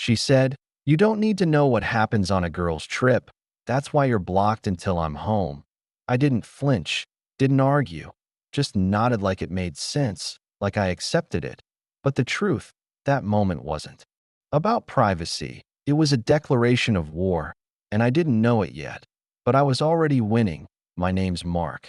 She said, "You don't need to know what happens on a girl's trip. That's why you're blocked until I'm home." I didn't flinch, didn't argue, just nodded like it made sense, like I accepted it. But the truth, that moment wasn't about privacy. It was a declaration of war, and I didn't know it yet. But I was already winning. My name's Mark.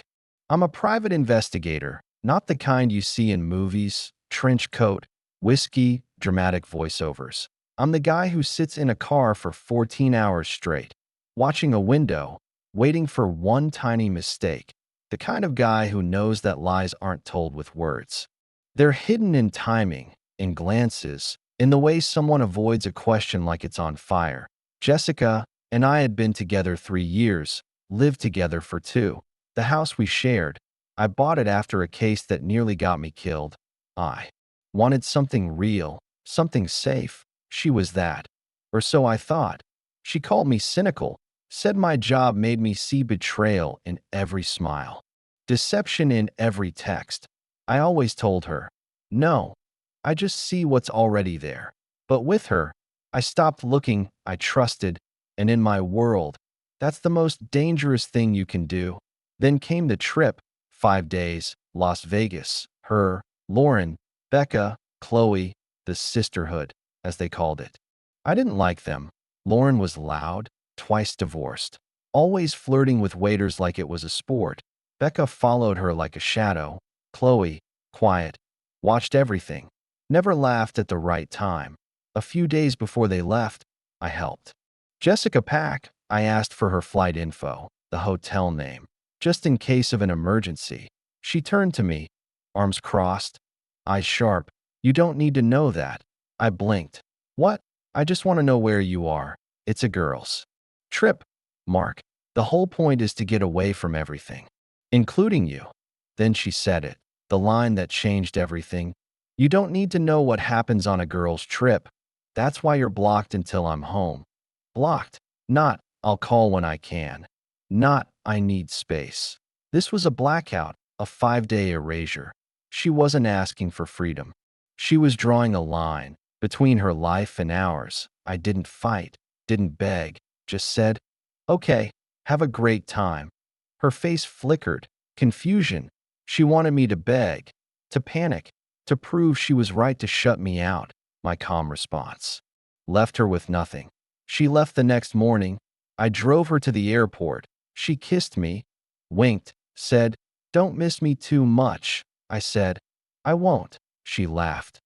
I'm a private investigator, not the kind you see in movies, trench coat, whiskey, dramatic voiceovers. I'm the guy who sits in a car for 14 hours straight, watching a window, waiting for one tiny mistake. The kind of guy who knows that lies aren't told with words. They're hidden in timing, in glances, in the way someone avoids a question like it's on fire. Jessica and I had been together 3 years, lived together for two. The house we shared, I bought it after a case that nearly got me killed. I wanted something real, something safe. She was that. Or so I thought. She called me cynical, said my job made me see betrayal in every smile, deception in every text. I always told her, no, I just see what's already there. But with her, I stopped looking, I trusted, and in my world, that's the most dangerous thing you can do. Then came the trip, 5 days, Las Vegas, her, Lauren, Becca, Chloe, the sisterhood, as they called it. I didn't like them. Lauren was loud, twice divorced, always flirting with waiters like it was a sport. Becca followed her like a shadow. Chloe, quiet, watched everything, never laughed at the right time. A few days before they left, I helped. Jessica pack, I asked for her flight info, the hotel name, just in case of an emergency. She turned to me, arms crossed, eyes sharp. "You don't need to know that." I blinked. "What? I just want to know where you are. It's a girl's trip, Mark. The whole point is to get away from everything, including you." Then she said it, the line that changed everything. "You don't need to know what happens on a girl's trip. That's why you're blocked until I'm home." Blocked. Not, "I'll call when I can." Not, "I need space." This was a blackout, a 5-day erasure. She wasn't asking for freedom. She was drawing a line between her life and ours. I didn't fight, didn't beg, just said, "Okay, have a great time." Her face flickered, confusion. She wanted me to beg, to panic, to prove she was right to shut me out. My calm response left her with nothing. She left the next morning. I drove her to the airport. She kissed me, winked, said, "Don't miss me too much." I said, "I won't." She laughed,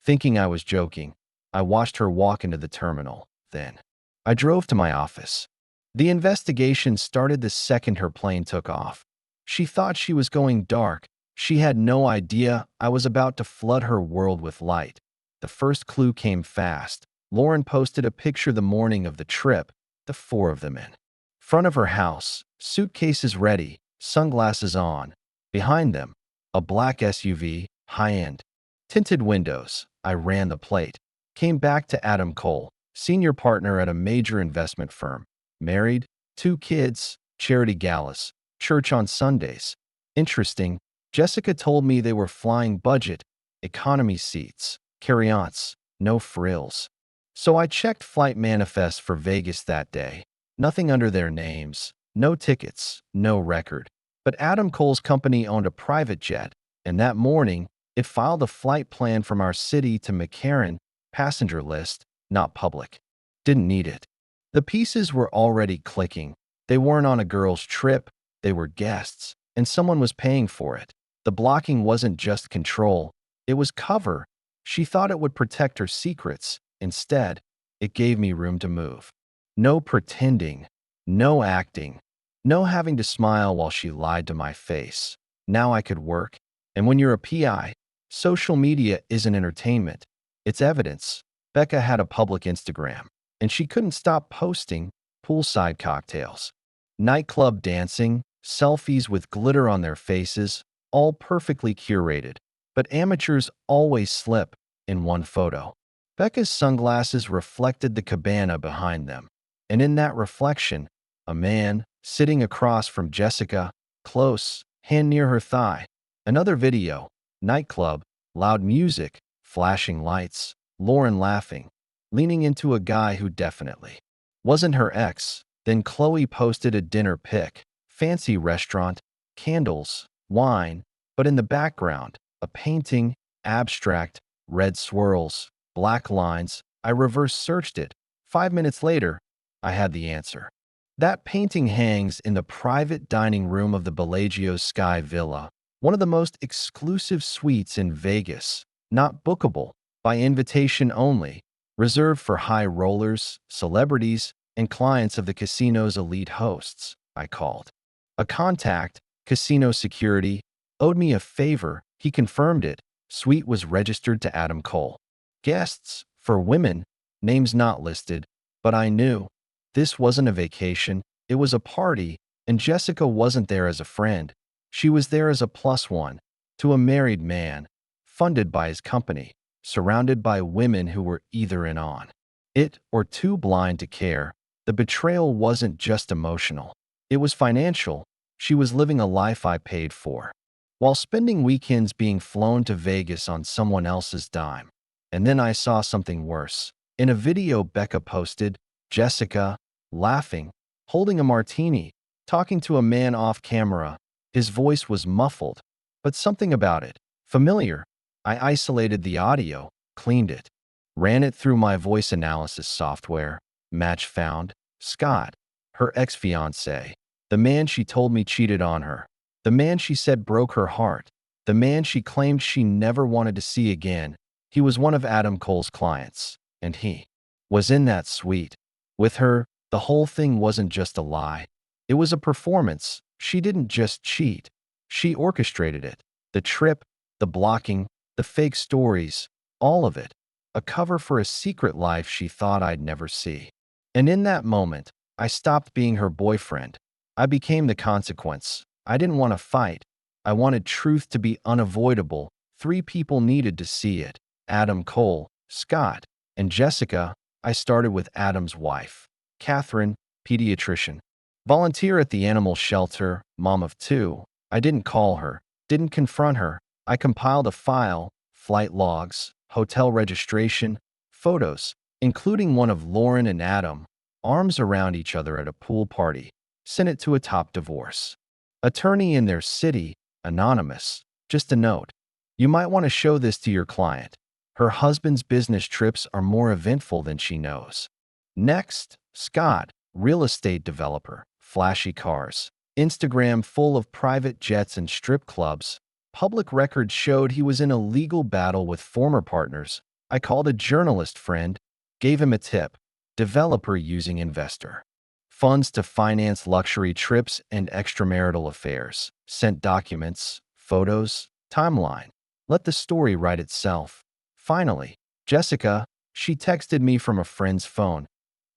thinking I was joking. I watched her walk into the terminal. Then I drove to my office. The investigation started the second her plane took off. She thought she was going dark. She had no idea I was about to flood her world with light. The first clue came fast. Lauren posted a picture the morning of the trip, the four of them in front of her house, suitcases ready, sunglasses on. Behind them, a black SUV, high-end, tinted windows. I ran the plate. Came back to Adam Cole, senior partner at a major investment firm. Married, 2 kids, charity galas, church on Sundays. Interesting, Jessica told me they were flying budget, economy seats, carry-ons, no frills. So I checked flight manifests for Vegas that day. Nothing under their names, no tickets, no record. But Adam Cole's company owned a private jet, and that morning, it filed a flight plan from our city to McCarran, passenger list, not public. Didn't need it. The pieces were already clicking. They weren't on a girl's trip, they were guests, and someone was paying for it. The blocking wasn't just control, it was cover. She thought it would protect her secrets. Instead, it gave me room to move. No pretending, no acting, no having to smile while she lied to my face. Now I could work. And when you're a PI, social media isn't entertainment, it's evidence. Becca had a public Instagram, and she couldn't stop posting poolside cocktails, nightclub dancing, selfies with glitter on their faces, all perfectly curated. But amateurs always slip in one photo. Becca's sunglasses reflected the cabana behind them, and in that reflection, a man sitting across from Jessica, close, hand near her thigh. Another video, nightclub, loud music, flashing lights, Lauren laughing. leaning into a guy who definitely wasn't her ex. Then Chloe posted a dinner pic, fancy restaurant, candles, wine, but in the background, a painting, abstract, red swirls, black lines. I reverse searched it. 5 minutes later, I had the answer. That painting hangs in the private dining room of the Bellagio Sky Villa, one of the most exclusive suites in Vegas, not bookable, by invitation only, reserved for high rollers, celebrities, and clients of the casino's elite hosts. I called. A contact, casino security, owed me a favor. He confirmed it. Suite was registered to Adam Cole. Guests, for women, names not listed, but I knew. This wasn't a vacation, it was a party, and Jessica wasn't there as a friend. She was there as a plus one to a married man, funded by his company, surrounded by women who were either in on it or too blind to care. The betrayal wasn't just emotional, it was financial. She was living a life I paid for, while spending weekends being flown to Vegas on someone else's dime. And then I saw something worse. In a video Becca posted, Jessica, laughing, holding a martini, talking to a man off camera. His voice was muffled, but something about it, familiar. I isolated the audio, cleaned it, ran it through my voice analysis software. Match found. Scott, her ex-fiancé, the man she told me cheated on her, the man she said broke her heart, the man she claimed she never wanted to see again. He was one of Adam Cole's clients, and he was in that suite with her. The whole thing wasn't just a lie. It was a performance. She didn't just cheat. She orchestrated it. The trip, the blocking, the fake stories, all of it. A cover for a secret life she thought I'd never see. And in that moment, I stopped being her boyfriend. I became the consequence. I didn't want to fight. I wanted truth to be unavoidable. 3 people needed to see it: Adam Cole, Scott, and Jessica. I started with Adam's wife, Catherine, pediatrician, volunteer at the animal shelter, mom of 2. I didn't call her, didn't confront her. I compiled a file, flight logs, hotel registration, photos, including one of Lauren and Adam, arms around each other at a pool party. Sent it to a top divorce attorney in their city, anonymous. Just a note. You might want to show this to your client. Her husband's business trips are more eventful than she knows. Next, Scott, real estate developer, flashy cars, Instagram full of private jets and strip clubs. Public records showed he was in a legal battle with former partners. I called a journalist friend, gave him a tip. Developer using investor funds to finance luxury trips and extramarital affairs. Sent documents, photos, timeline. Let the story write itself. Finally, Jessica, she texted me from a friend's phone.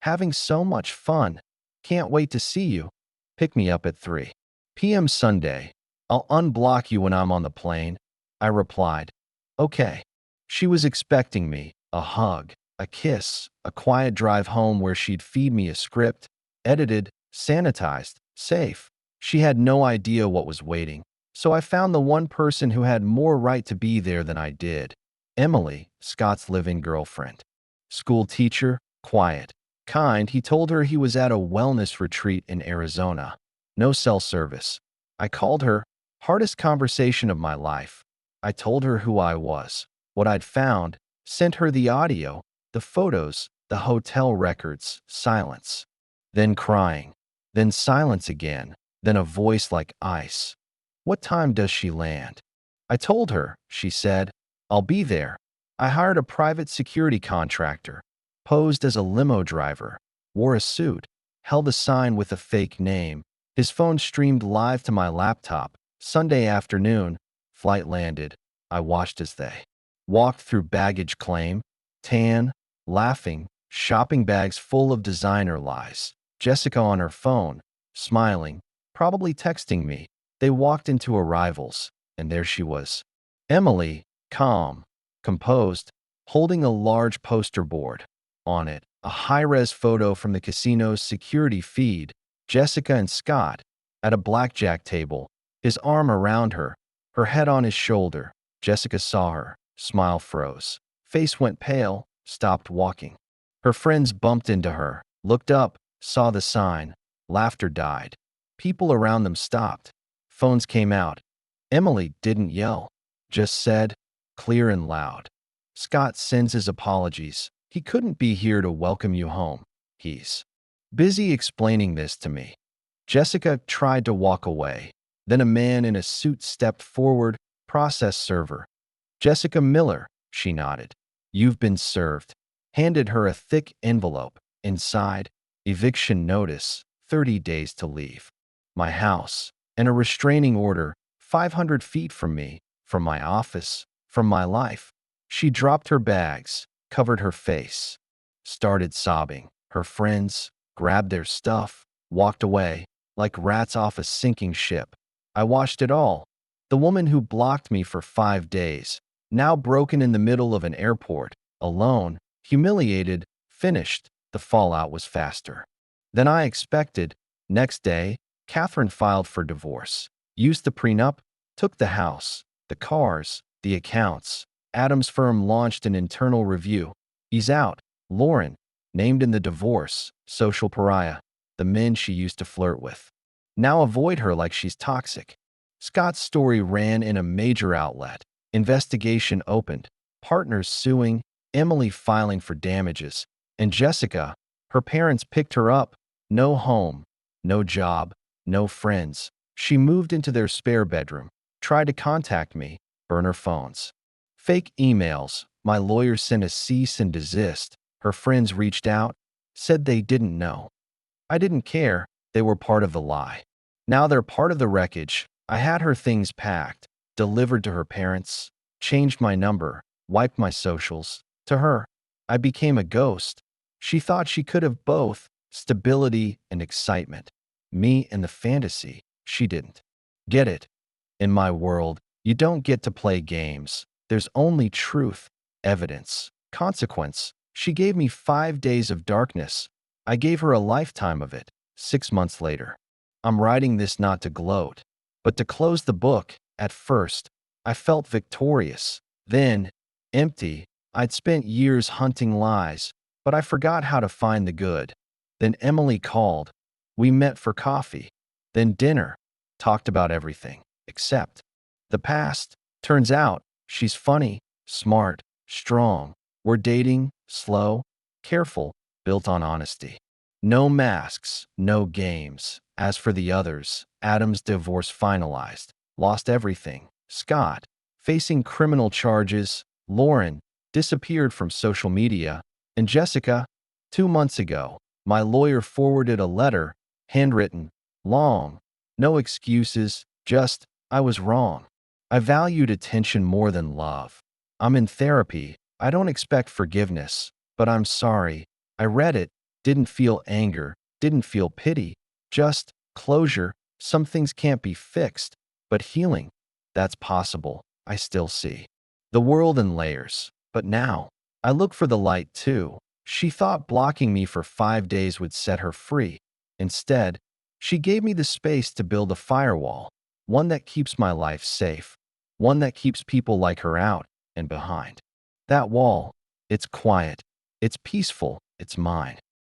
Having so much fun. Can't wait to see you. Pick me up at 3 p.m. Sunday. I'll unblock you when I'm on the plane. I replied. Okay. She was expecting me, a hug, a kiss, a quiet drive home where she'd feed me a script, edited, sanitized, safe. She had no idea what was waiting, so I found the one person who had more right to be there than I did. Emily, Scott's live-in girlfriend. School teacher, quiet, kind. He told her he was at a wellness retreat in Arizona. No cell service. I called her. Hardest conversation of my life. I told her who I was, what I'd found, sent her the audio, the photos, the hotel records. Silence. Then crying. Then silence again. Then a voice like ice. What time does she land? I told her. She said, I'll be there. I hired a private security contractor, posed as a limo driver, wore a suit, held a sign with a fake name. His phone streamed live to my laptop. Sunday afternoon, flight landed. I watched as they walked through baggage claim, tan, laughing, shopping bags full of designer lies. Jessica on her phone, smiling, probably texting me. They walked into arrivals, and there she was. Emily, calm, composed, holding a large poster board. On it, a high-res photo from the casino's security feed. Jessica and Scott, at a blackjack table, his arm around her, her head on his shoulder. Jessica saw her, smile froze, face went pale, stopped walking. Her friends bumped into her, looked up, saw the sign. Laughter died. People around them stopped. Phones came out. Emily didn't yell, just said, clear and loud, "Scott sends his apologies. He couldn't be here to welcome you home. He's busy explaining this to me." Jessica tried to walk away. Then a man in a suit stepped forward, process server. "Jessica Miller," she nodded. "You've been served." Handed her a thick envelope. Inside, eviction notice, 30 days to leave my house, and a restraining order 500 feet from me, from my office, from my life. She dropped her bags, covered her face, started sobbing. Her friends grabbed their stuff, walked away, like rats off a sinking ship. I watched it all. The woman who blocked me for 5 days, now broken in the middle of an airport, alone, humiliated, finished. The fallout was faster than I expected. Next day, Catherine filed for divorce, used the prenup, took the house, the cars, the accounts. Adam's firm launched an internal review. He's out. Lauren, named in the divorce, social pariah, the men she used to flirt with. Now avoid her like she's toxic. Scott's story ran in a major outlet. Investigation opened. Partners suing, Emily filing for damages, and Jessica, her parents picked her up. No home, no job, no friends. She moved into their spare bedroom, tried to contact me, burn her phones. Fake emails. My lawyer sent a cease and desist. Her friends reached out, said they didn't know. I didn't care. They were part of the lie. Now they're part of the wreckage. I had her things packed, delivered to her parents, changed my number, wiped my socials. To her, I became a ghost. She thought she could have both, stability and excitement. Me and the fantasy. She didn't get it. In my world, you don't get to play games. There's only truth, evidence, consequence. She gave me 5 days of darkness. I gave her a lifetime of it. 6 months later. I'm writing this not to gloat, but to close the book. At first, I felt victorious. Then, empty. I'd spent years hunting lies, but I forgot how to find the good. Then Emily called. We met for coffee. Then dinner. Talked about everything, except the past. Turns out, she's funny, smart, strong. We're dating, slow, careful, built on honesty. No masks, no games. As for the others, Adam's divorce finalized. Lost everything. Scott, facing criminal charges. Lauren, disappeared from social media. And Jessica, 2 months ago, my lawyer forwarded a letter, handwritten, long. No excuses, just, I was wrong. I valued attention more than love. I'm in therapy. I don't expect forgiveness, but I'm sorry. I read it, didn't feel anger, didn't feel pity, just closure. Some things can't be fixed, but healing, that's possible. I still see the world in layers, but now I look for the light too. She thought blocking me for 5 days would set her free. Instead, she gave me the space to build a firewall, one that keeps my life safe, one that keeps people like her out and behind. That wall, it's quiet, it's peaceful, it's mine.